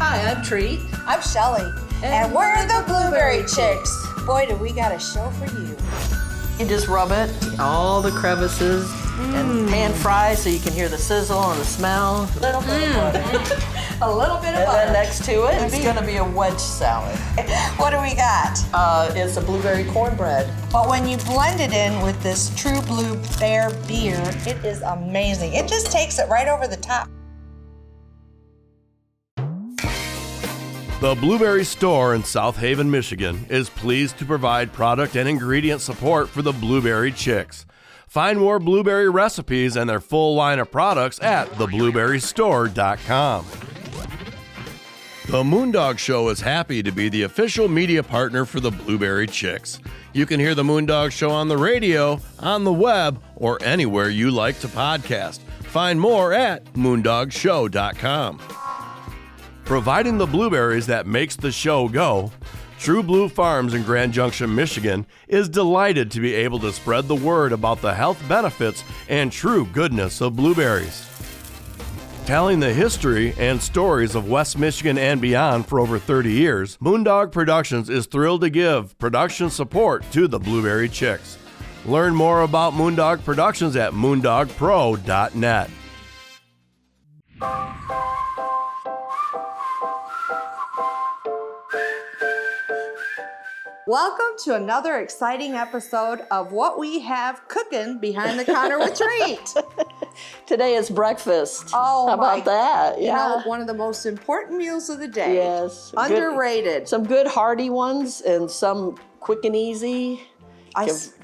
Hi, I'm Treat. I'm Shelly. And we're the Blueberry Chicks. Boy, do we got a show for you. You just rub it, all the crevices, and pan fry so you can hear the sizzle and the smell. A little bit of butter. A little bit of And butter. then next to it, it's gonna be a wedge salad. What do we got? It's a blueberry cornbread. But when you blend it in with this True Blue Bear beer, it is amazing. It just takes it right over the top. The Blueberry Store in South Haven, Michigan is pleased to provide product and ingredient support for the Blueberry Chicks. Find more blueberry recipes and their full line of products at theblueberrystore.com. The Moondog Show is happy to be the official media partner for the Blueberry Chicks. You can hear the Moondog Show on the radio, on the web, or anywhere you like to podcast. Find more at moondogshow.com. Providing the blueberries that makes the show go, True Blue Farms in Grand Junction, Michigan is delighted to be able to spread the word about the health benefits and true goodness of blueberries. Telling the history and stories of West Michigan and beyond for over 30 years, Moondog Productions is thrilled to give production support to the Blueberry Chicks. Learn more about Moondog Productions at moondogpro.net. Welcome to another exciting episode of What We Have Cooking Behind the Counter with Treat. Today is breakfast. Oh, how about that? You know, one of the most important meals of the day. Yes. Underrated. Some good hearty ones and some quick and easy.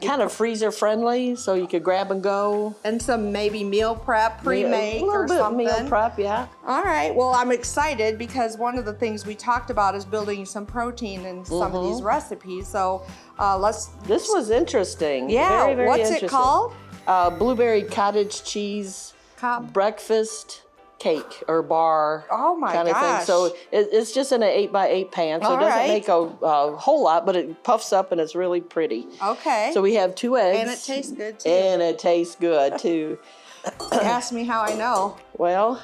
Kind of freezer friendly, so you could grab and go. And some maybe meal prep, pre-make or something. Meal prep, yeah. All right. Well, I'm excited because one of the things we talked about is building some protein in some of these recipes. So let's. This was interesting. Yeah. Very, very What's interesting. it called? Blueberry cottage cheese breakfast cake or bar. Oh my kind of gosh. thing. So it's just in an 8x8 pan, so it doesn't make a whole lot, but it puffs up and it's really pretty. Okay. So we have 2 eggs. And it tastes good too. And it tastes good too. Ask me how I know. Well,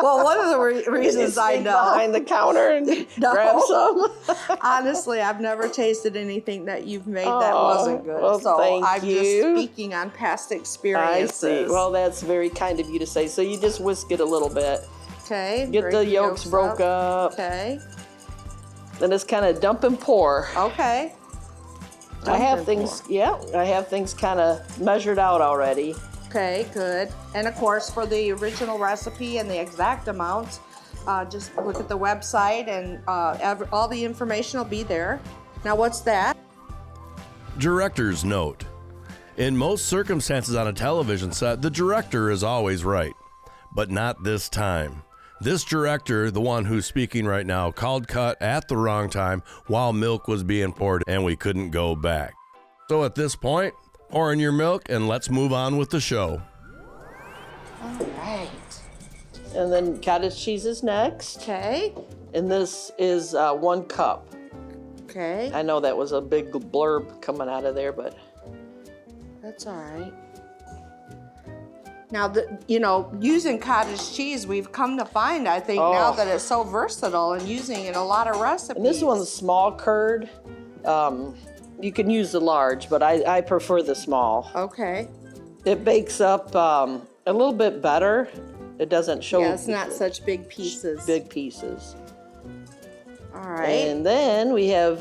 well, one of the reasons I know. Behind the counter and grab some. Honestly, I've never tasted anything that you've made that wasn't good. Well, so I'm you. just speaking on past experiences. I see. Well, that's very kind of you to say. So you just whisk it a little bit. Okay. Get the yolks broke up. Okay. Then it's kind of dump and pour. Okay. I have things kind of measured out already. Okay, good. And of course, for the original recipe and the exact amounts, just look at the website and all the information will be there. Now, what's that? Director's note. In most circumstances on a television set, the director is always right. But not this time. This director, the one who's speaking right now, called cut at the wrong time while milk was being poured and we couldn't go back. So at this point, pour in your milk and let's move on with the show. All right. And then cottage cheese is next. Okay. And this is 1 cup. Okay. I know that was a big blurb coming out of there, but That's all right. Now, using cottage cheese, we've come to find, I think, now that it's so versatile and using it in a lot of recipes. And this one's small curd. You can use the large, but I prefer the small. Okay. It bakes up a little bit better. It doesn't show. Yeah, it's not such big pieces. Big pieces. All right. And then we have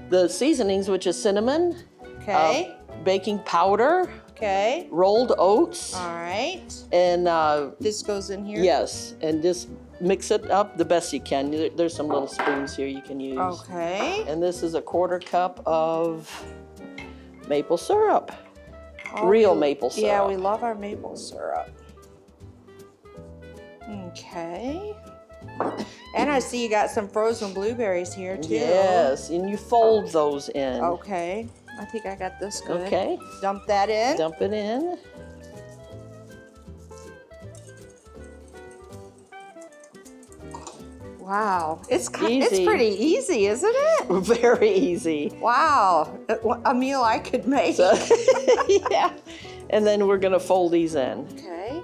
the seasonings, which is cinnamon. Okay. Baking powder. Okay. Rolled oats. All right. And this goes in here? Yes, and just mix it up the best you can. There's some little spoons here you can use. Okay. And this is a 1/4 cup of maple syrup. Oh, Real maple syrup. Yeah, we love our maple syrup. Okay. And I see you got some frozen blueberries here too. Yes, and you fold those in. Okay. I think I got this good. Okay. Dump that in. Dump it in. Wow. It's pretty easy, isn't it? Very easy. Wow. A meal I could make. So, yeah. And then we're going to fold these in. Okay.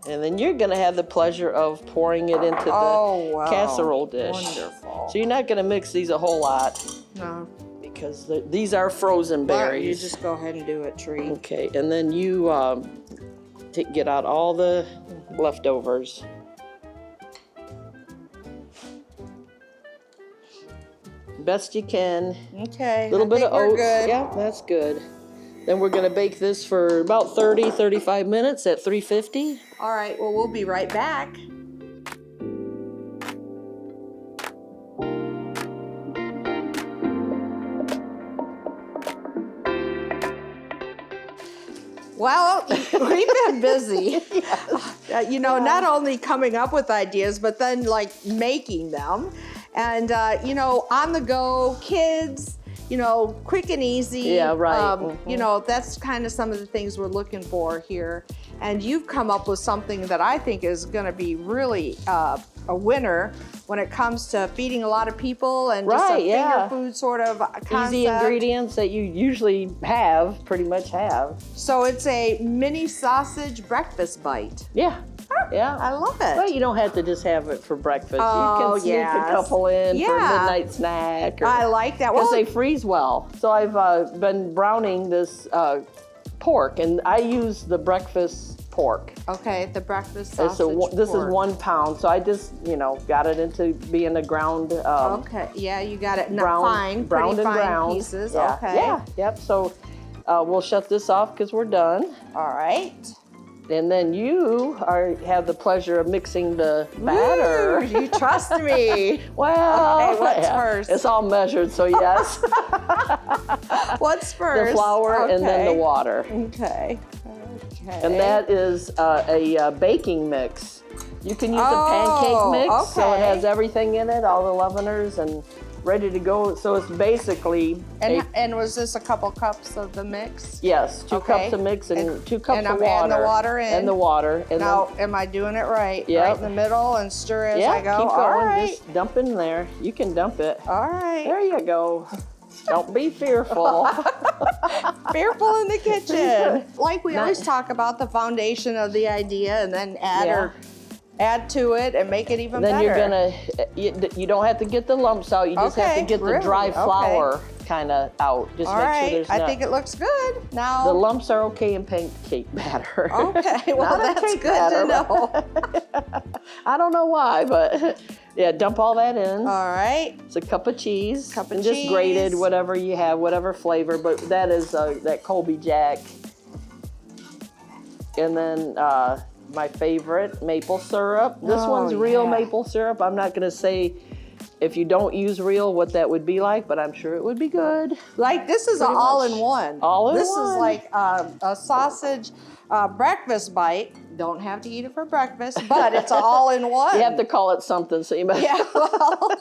And then you're gonna have the pleasure of pouring it into the casserole dish. Wonderful. So you're not gonna mix these a whole lot. No. Because these are frozen berries. You just go ahead and do it, Tree. Okay, and then you get out all the leftovers. Best you can. Okay. A little bit of oats. Good. Yeah, that's good. Then we're gonna bake this for about 30, 35 minutes at 350. All right, well, we'll be right back. Well, we've been busy. Yes. Not only coming up with ideas, but then like making them. And, on the go, kids, quick and easy. Yeah, right. That's kind of some of the things we're looking for here. And you've come up with something that I think is going to be really a winner when it comes to feeding a lot of people and just a finger food sort of concept. Easy ingredients that you usually pretty much have. So it's a mini sausage breakfast bite. Yeah. Yeah. I love it. Well, you don't have to just have it for breakfast. Oh, you can sneak a couple in for a midnight snack. I like that. Because they freeze well. So I've been browning this pork, and I use the breakfast pork. Okay, the breakfast sausage This pork. is 1 pound, so I just, got it into being a ground. Okay, yeah, you got it. Browned and ground pieces. Yeah. Okay. Yeah. Yep. So we'll shut this off because we're done. All right. And then you have the pleasure of mixing the batter. Woo, you trust me. Well, okay, what's first? It's all measured, so yes. What's first? The flour and then the water. Okay. And that is a baking mix. You can use a pancake mix, so it has everything in it, all the leaveners and ready to go. So it's basically and was this a couple cups of the mix? Yes, 2 cups of mix and 2 cups and of I'm water. adding the water in. And the water. And now, am I doing it right? Yeah. Right in the middle and stir as I go? Keep going. All right. Just dump in there. You can dump it. All right. There you go. Don't be fearful. Fearful in the kitchen. Like we always talk about the foundation of the idea and then add to it and make it even then better. You're gonna, you don't have to get the lumps out. You just have to get the dry flour kind of out. Just all make right. sure there's I think it looks good. Now the lumps are okay in pancake batter. Okay, well that's cake good batter, to know. I don't know why, but yeah, dump all that in. All right. It's a cup of cheese. And just grated, whatever you have, whatever flavor. But that is that Colby Jack. And then my favorite, maple syrup. This one's real maple syrup. I'm not gonna say if you don't use real what that would be like, but I'm sure it would be good. Like this is an all-in-one. All-in-one. This is like a sausage breakfast bite. Don't have to eat it for breakfast, but it's all-in-one. You have to call it something, so you might. Yeah, well.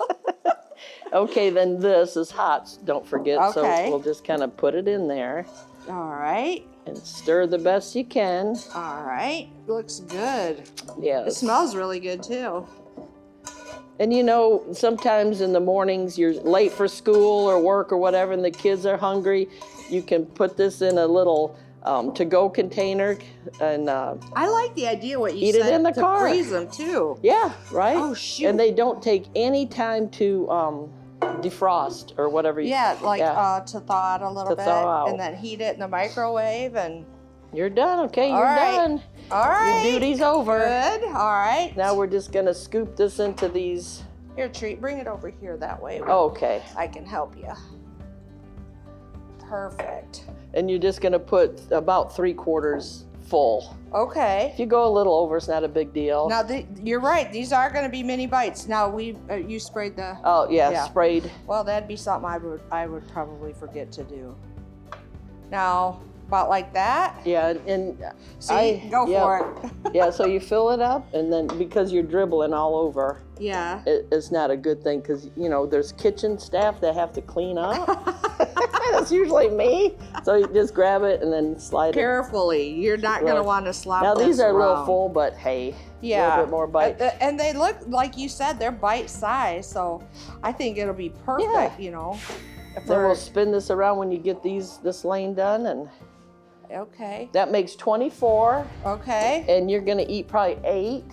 Okay, then this is hot, don't forget. Okay. So we'll just kind of put it in there. All right. And stir the best you can. All right. Looks good. Yes. It smells really good too. And sometimes in the mornings you're late for school or work or whatever, and the kids are hungry. You can put this in a little to-go container, and I like the idea what you eat said it in the to car. freeze them too. Yeah, right. Oh shoot! And they don't take any time to defrost or whatever. To thaw out a little bit, thaw out. and then heat it in the microwave, and you're done. Okay, you're done. All right. Your duty's over. Good. All right. Now we're just gonna scoop this into these. Here, Treat, bring it over here that way. Okay. I can help you. Perfect. And you're just gonna put about 3/4 full. Okay. If you go a little over, it's not a big deal. Now, you're right. These are going to be mini bites. Now, you sprayed the... Oh, yeah, sprayed. Well, that'd be something I would probably forget to do. Now, about like that? Yeah, and go for it. Yeah, so you fill it up, and then because you're dribbling all over, yeah, it's not a good thing because, there's kitchen staff that have to clean up. That's usually me. So you just grab it and then slide it. Carefully. You're not going to want to slop Now, these are around. a little full, but hey, a little bit more bite. And they look, like you said, they're bite size, so I think it'll be perfect, Then we'll spin this around when you get this lane done, Okay. That makes 24. Okay. And you're gonna eat probably 8.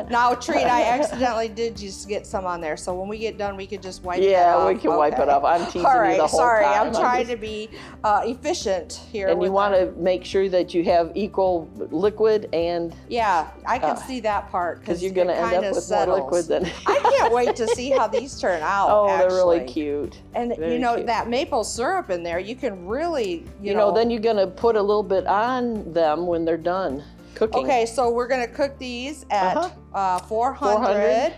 Now, Treat, I accidentally did just get some on there, so when we get done, we could just wipe that off. Yeah, we can wipe it off. I'm teasing All right, you the whole sorry, time. I'm trying to be efficient here. And you want to make sure that you have equal liquid and... Yeah, I can see that part. Because you're going to end up with more liquid than... I can't wait to see how these turn out, Oh, actually. they're really cute. And, Very you know, cute. that maple syrup in there, you can really, You know, then you're going to put a little bit on them when they're done cooking. Okay, so we're going to cook these at 400. 400.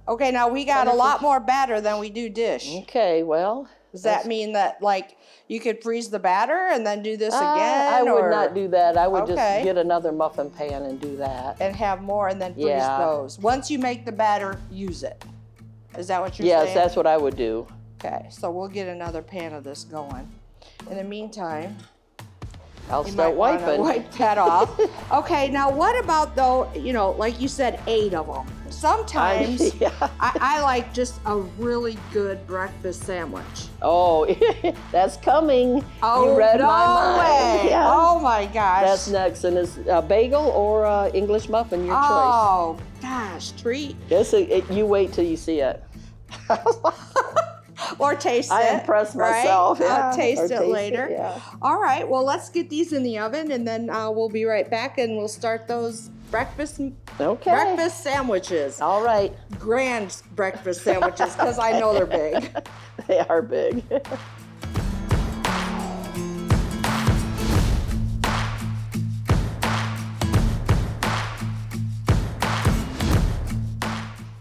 Okay, now we got a lot more batter than we do dish. Okay, well... Does that mean that, like, you could freeze the batter and then do this again? I would not do that. I would just Okay. get another muffin pan and do that. And have more and then freeze Yeah. those. Once you make the batter, use it. Is that what you're Yes, saying? that's what I would do. Okay, so we'll get another pan of this going. In the meantime, I'll you start might wanna wiping. wipe that off. Okay, now what about though, you know, like you said, 8 of them. Sometimes Yeah. I like just a really good breakfast sandwich. Oh, that's coming. Oh, you read no my mind. way. Yeah. Oh my gosh. That's next, and it's a bagel or English muffin, your choice. Oh gosh, Treat. You wait till you see it. Or taste it. I impressed right? myself. Yeah. I'll taste Or it later. yeah. All right, well, let's get these in the oven and then we'll be right back and we'll start those breakfast sandwiches. All right. Grand breakfast sandwiches, because I know they're big. They are big.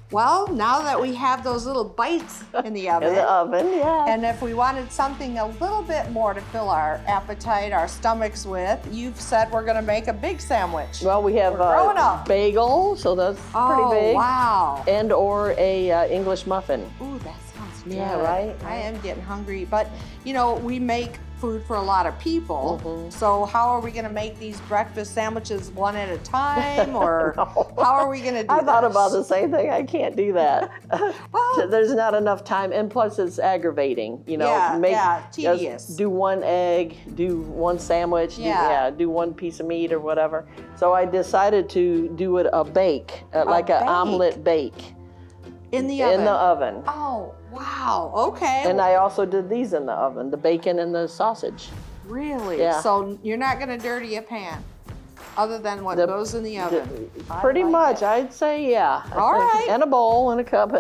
Well, now that we have those little bites in the oven, In the oven, yeah. and if we wanted something a little bit more to fill our appetite, our stomachs with, you've said we're going to make a big sandwich. Well, we have growing a up. bagel, so that's Oh, pretty big. wow. And or a English muffin. Ooh, that sounds good. Yeah, right? I am getting hungry, but you know, we make food for a lot of people. Mm-hmm. So how are we going to make these breakfast sandwiches one at a time, or No. how are we going to do I thought this? about the same thing. I can't do that. Well, There's not enough time, and plus it's aggravating. You know, Yeah, just tedious. do one egg, do one sandwich, Yeah. do one piece of meat or whatever. So I decided to do it a bake, like an bake. omelet bake in the oven. in the oven. Oh, wow. Okay. And I also did these in the oven, the bacon and the sausage. Really? Yeah. So you're not going to dirty a pan, other than what goes in the oven. I Pretty like much, it. I'd say, yeah. All right. And a bowl and a cup.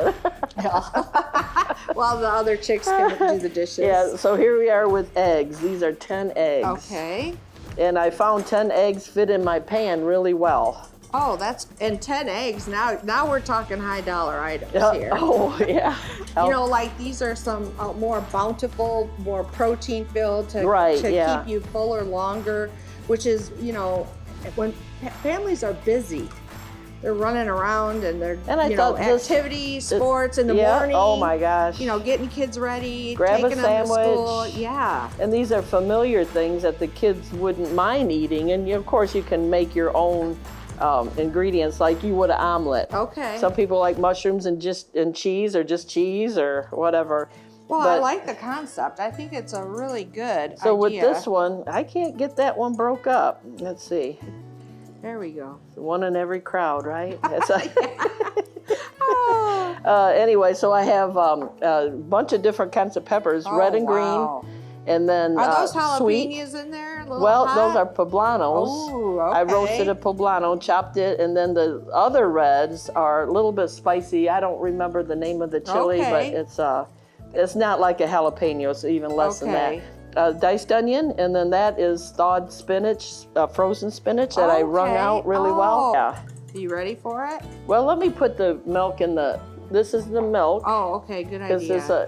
Well, the other chicks can do the dishes. Yeah, so here we are with eggs. These are 10 eggs. Okay. And I found 10 eggs fit in my pan really well. Oh, and 10 eggs. Now we're talking high dollar items here. Oh, yeah. You know, like these are some more bountiful, more protein filled to yeah. keep you fuller longer, which is, you know, when families are busy, they're running around and they're, activity, sports in the morning. Oh my gosh. You know, getting kids ready, Grab taking a them to sandwich. school. Yeah. And these are familiar things that the kids wouldn't mind eating. And of course, you can make your own ingredients like you would an omelet. Okay. Some people like mushrooms and cheese or just cheese or whatever. Well, I like the concept. I think it's a really good idea. So with this one, I can't get that one broke up. Let's see. There we go. One in every crowd, right? Oh. Anyway, so I have a bunch of different kinds of peppers, red and wow. green. And then Are those sweet. jalapenos in there? Those are poblanos. Oh, okay. I roasted a poblano, chopped it, and then the other reds are a little bit spicy. I don't remember the name of the chili, Okay. but it's not like a jalapeno. It's even less than Okay. that. Diced onion, and then that is thawed spinach, frozen spinach that I wrung Okay. out really well. Oh. Yeah. Are you ready for it? Well, let me put the milk in this is the milk. Oh, okay, good Because idea.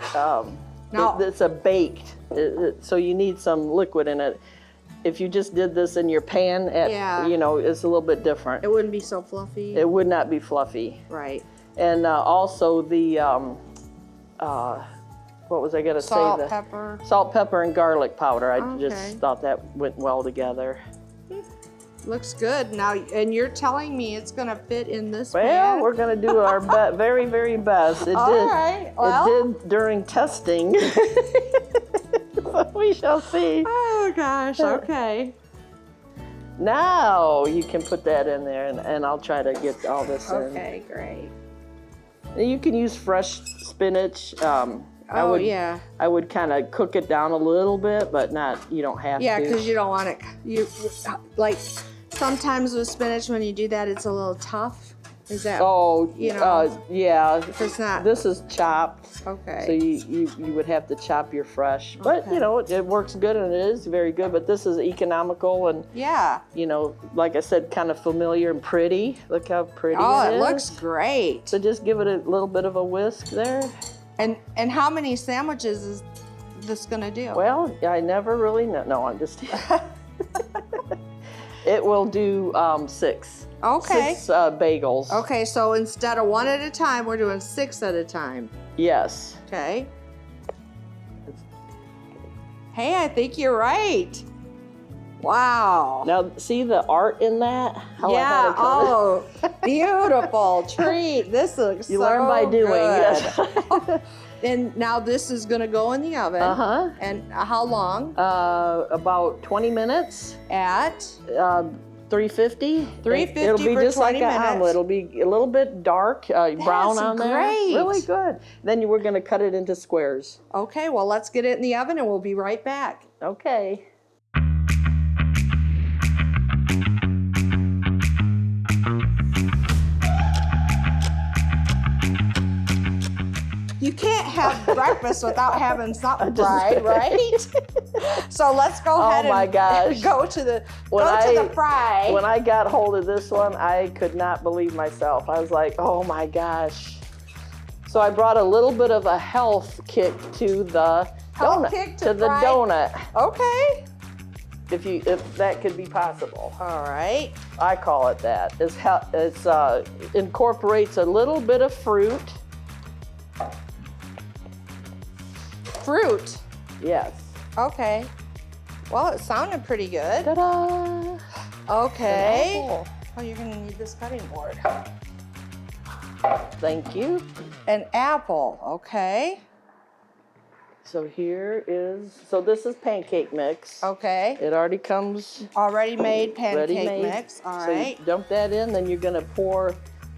it's a baked, so you need some liquid in it. If you just did this in your pan, it's a little bit different. It wouldn't be so fluffy. It would not be fluffy. Right. And also the, what was I going to say? Salt, pepper. Salt, pepper, and garlic powder. I Okay. just thought that went well together. Looks good. Now, and you're telling me it's going to fit in this Well, pan? we're going to do our very, very best. All right. Well, it did during testing. We shall see. Oh gosh, okay. Now you can put that in there, and I'll try to get all this in. Okay, great. And you can use fresh spinach. Yeah. I would kind of cook it down a little bit, but not, you don't have Yeah, to. because you don't want it, like, sometimes with spinach when you do that, it's a little tough. Is that, Oh, you know, yeah. if it's not, This is chopped. okay. So you would have to chop your fresh. But, Okay. you know, it works good and it is very good. But this is economical and, Yeah. you know, like I said, kind of familiar and pretty. Look how pretty Oh, it it is. looks great. So just give it a little bit of a whisk there. And how many sandwiches is this gonna do? Well, I never really know. No, I'm just. It will do 6. Okay. 6 bagels. Okay, so instead of 1 at a time, we're doing 6 at a time. Yes. Okay. Hey, I think you're right. Wow. Now, see the art in that? How I had Yeah. it colored? Oh, beautiful treat. This looks You so learn by doing. good. Yes. And now this is gonna go in the oven. Uh-huh. And how long? About 20 minutes. At 350. 350 It'll be for just 20 like an minutes. omelet. It'll be a little bit dark, brown on there. great. Really good. Then we're going to cut it into squares. Okay, well, let's get it in the oven and we'll be right back. Okay. You can't have breakfast without having something fried, right? So let's go ahead Oh my and gosh. go to the When the fry. When I got hold of this one, I could not believe myself. I was like, oh my gosh. So I brought a little bit of a health kick to the donut. kick to the fry? donut. Okay. If that could be possible. All right. I call it that. It's incorporates a little bit of fruit. Fruit. Yes. Okay. Well, it sounded pretty good. Ta-da! Okay. An apple. Oh, you're gonna need this cutting board. Thank you. An apple. Okay. So this is pancake mix. Okay. It already comes Already made pancake ready-made. mix. All So right. you dump that in, then you're gonna pour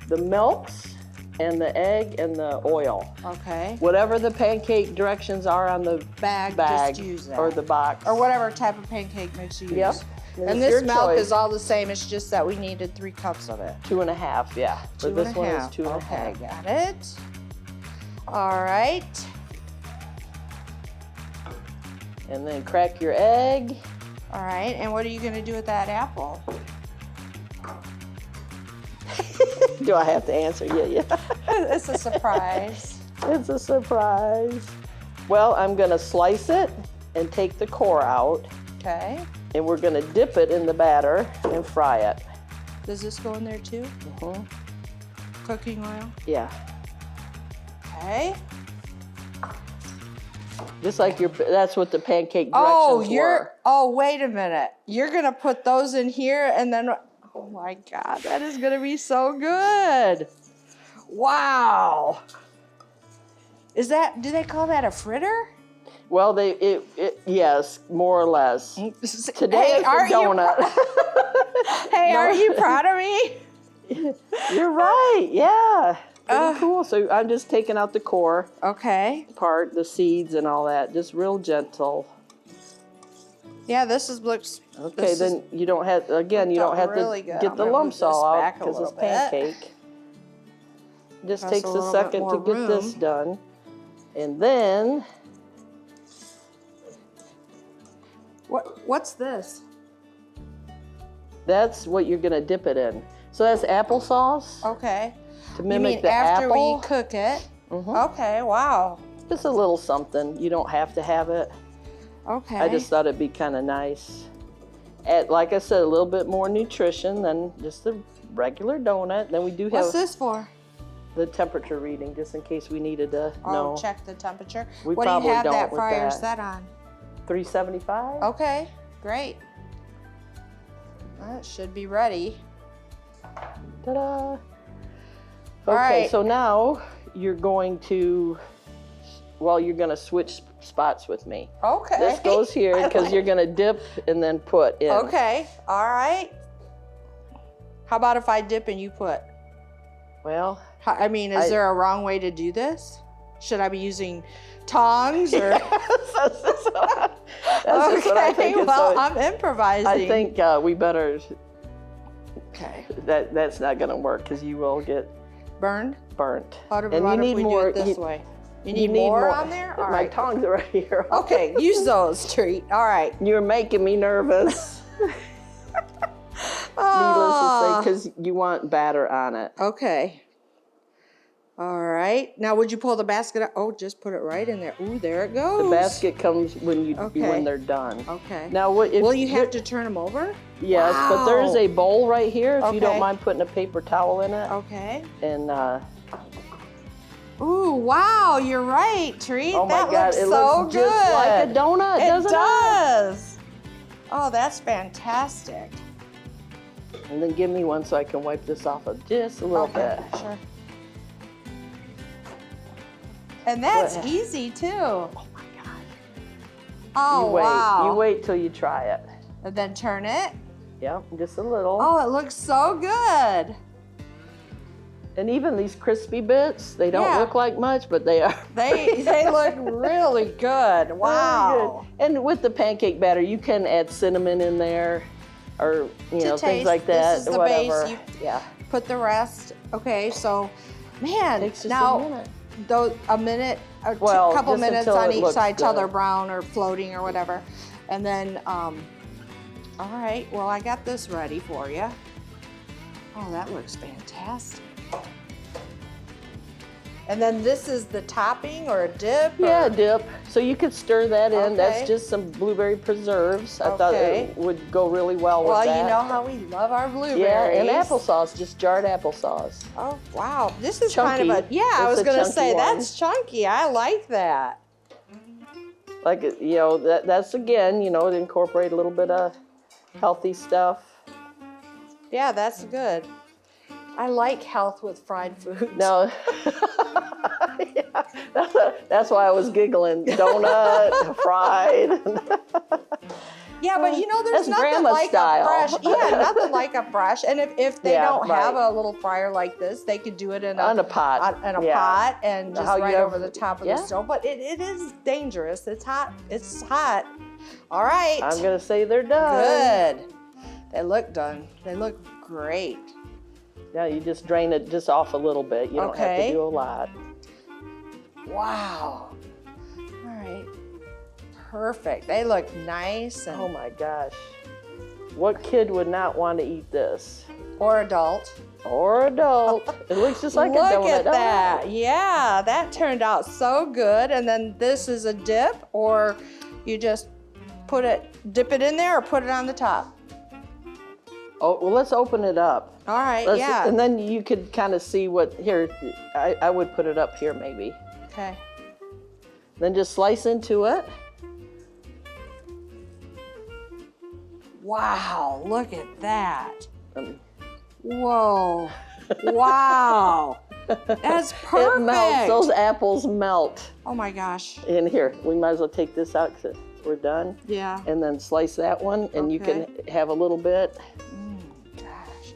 the milks and the egg and the oil. Okay. Whatever the pancake directions are on the Bag, bag just use that. or the box. Or whatever type of pancake mix you use. Yep. And It's this your milk choice. is all the same. It's just that we needed 3 cups of it. 2.5, yeah. For 2 this and a one half. is 2.5. Okay, got it. All right. And then crack your egg. All right. And what are you going to do with that apple? Do I have to answer? Yeah. It's a surprise. It's a surprise. Well, I'm gonna slice it and take the core out, Okay. and we're gonna dip it in the batter and fry it. Does this go in there too? Mhm. Cooking oil? Yeah. Okay. Just like that's what the pancake directions were. Oh, wait a minute. You're going to put those in here and then, oh my God, that is going to be so good. Wow. Do they call that a fritter? Well, yes, more or less. Today Hey, it's a donut. Hey, aren't you proud of me? You're right, yeah. Pretty cool. So I'm just taking out the core Okay. part, the seeds and all that, just real gentle. Yeah, looks. Okay, then you don't have to really good. get I'm the gonna lumps move this all out back a because it's little bit. pancake. Just That's takes a a little bit second more to get this room. done. And then What's this? that's what you're gonna dip it in. So that's applesauce Okay. to You mimic mean the after apple. we cook it? Mhm. Okay, wow. Just a little something. You don't have to have it. Okay. I just thought it'd be kind of nice. Like I said, a little bit more nutrition than just the regular donut. Then we do have What's this for? the temperature reading, just in case we needed to Oh, know. check the temperature. We What do you probably have don't that with fryer that. set on? 375. Okay, great. That should be ready. Ta-da! Okay, right. so now you're going to switch spots with me. Okay. This goes here because you're gonna dip and then put in. Okay, all right. How about if I dip and you put? Well, I mean, is there a wrong way to do this? Should I be using tongs or? that's just what I think. Well, I'm improvising. I think we better. Okay. That's not gonna work because you will get Burned? burnt. How do And you need we more. do it this way? You need more on there? All My right. tongs are right here. Okay, use those, Treat. All right. You're making me nervous. Needless to say, because you want batter on it. Okay. All right. Now, would you pull the basket up? Oh, just put it right in there. Ooh, there it goes. The basket comes when Okay. when they're done. Okay. Now, what? If Will you have to turn them over? Yes, but there is Wow. a bowl right here. If you don't Okay. mind putting a paper towel in it, Okay. and Ooh, wow, you're right, Treat. oh my that God, looks it so looks good. just like a donut, doesn't it? does. Oh, that's fantastic. And then give me one so I can wipe this off of just a little bit. Sure. And that's What? easy too. Oh my God! Oh, You wait. wow. You wait till you try it. And then turn it. Yep, just a little. Oh, it looks so good. And even these crispy bits, they don't Yeah. look like much, but they are. They look really good. Wow. Really good. And with the pancake batter, you can add cinnamon in there, or things taste. like that. This is the whatever. base. Yeah. Put the rest. Okay, so, man, Takes just now a minute. a minute, a Well, couple just minutes until on it each looks side till good. they're brown or floating or whatever. And then, all right, well, I got this ready for you. Oh, that looks fantastic. And then this is the topping or a dip? Yeah, or- dip. So you could stir that in. Okay. That's just some blueberry preserves. I thought Okay. it would go really well with Well, that. you know how we love our blueberries. Yeah, and applesauce, just jarred applesauce. Oh, wow. This is Chunky. kind of a, yeah, I It's was a going to chunky say, one. that's chunky. I like that. Like, that's again, to incorporate a little bit of healthy stuff. Yeah, that's good. I like health with fried food. No, yeah, that's why I was giggling. Donut, fried. Yeah, but there's That's nothing grandma like style. a fresh. Yeah, nothing like a fresh. And if they Yeah, don't have right. a little fryer like this, they could do it in On a pot. Yeah. Pot and just How you right have- over the top of yeah. the stove. But it is dangerous. It's hot. It's hot. All right. I'm gonna say they're done. Good. They look done. They look great. Now you just drain it just off a little bit. You don't have Okay. to do a lot. Wow. All right. Perfect. They look nice and Oh my gosh. What kid would not want to eat this? or adult. Or adult. It looks just like Look a donut. at doesn't that. it? Yeah, that turned out so good. And then this is a dip, or you just dip it in there or put it on the top. Oh, well, let's open it up. All right, Let's- yeah. And then you could kind of see here, I would put it up here maybe. Okay. Then just slice into it. Wow, look at that. Um, Whoa. Wow. That's perfect. It melts, those apples melt. Oh my gosh. And here, we might as well take this out because we're done. Yeah. And then slice that one, and you can have a little bit. Gosh.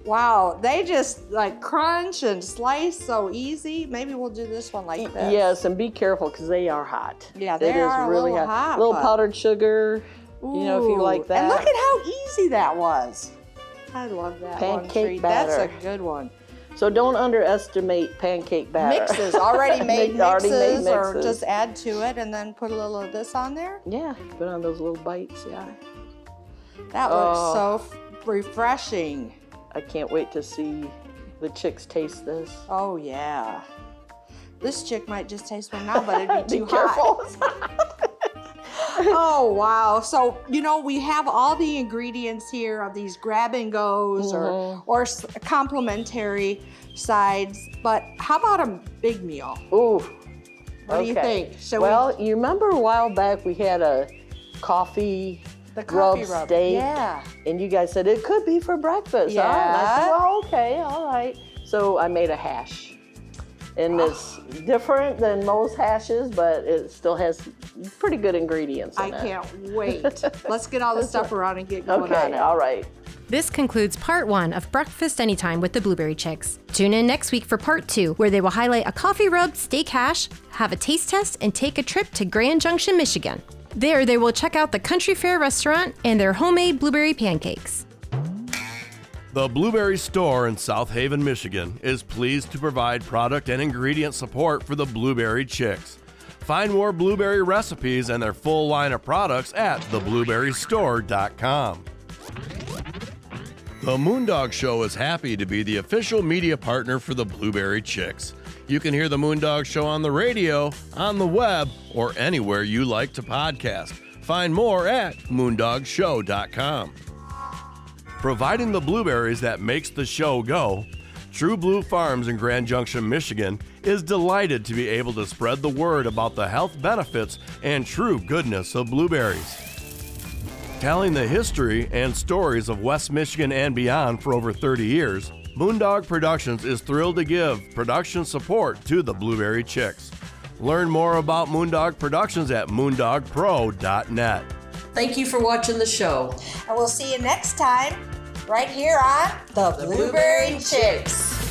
Wow, they just like crunch and slice so easy. Maybe we'll do this one like this. Yes, and be careful because they are hot. Yeah, It they is are a really little hot, A little but- powdered sugar, if you like Ooh, that. And look at how easy that was. I love that one, Pancake Treat. batter. That's a good one. So don't underestimate pancake batter. Mixes, already made Already made mixes, or mixes. just add to it and then put a little of this on there. Yeah, put on those little bites, yeah. That looks so refreshing. I can't wait to see the chicks taste this. Oh yeah. This chick might just taste one now, but it'd be too Be hot. careful. Oh wow. So, we have all the ingredients here of these grab and goes or complimentary sides, but how about a big meal? Ooh. What do you think? Shall Well, you remember a while back we had a coffee the coffee rub steak, Yeah. and you guys said it could be for breakfast. Huh? And I Yeah. said, well, okay, all right. So I made a hash. And it's different than most hashes, but it still has pretty good ingredients in it. I can't wait. Let's get all the stuff around and get going on Okay, it. all right. This concludes part 1 of Breakfast Anytime with the Blueberry Chicks. Tune in next week for part 2, where they will highlight a coffee-rubbed steak hash, have a taste test, and take a trip to Grand Junction, Michigan. There, they will check out the Country Fair restaurant and their homemade blueberry pancakes. The Blueberry Store in South Haven, Michigan is pleased to provide product and ingredient support for the Blueberry Chicks. Find more blueberry recipes and their full line of products at theblueberrystore.com. The Moondog Show is happy to be the official media partner for the Blueberry Chicks. You can hear the Moondog Show on the radio, on the web, or anywhere you like to podcast. Find more at moondogshow.com. Providing the blueberries that makes the show go, True Blue Farms in Grand Junction, Michigan is delighted to be able to spread the word about the health benefits and true goodness of blueberries. Telling the history and stories of West Michigan and beyond for over 30 years, Moondog Productions is thrilled to give production support to the Blueberry Chicks. Learn more about Moondog Productions at moondogpro.net. Thank you for watching the show. And we'll see you next time right here on The Blueberry Chicks.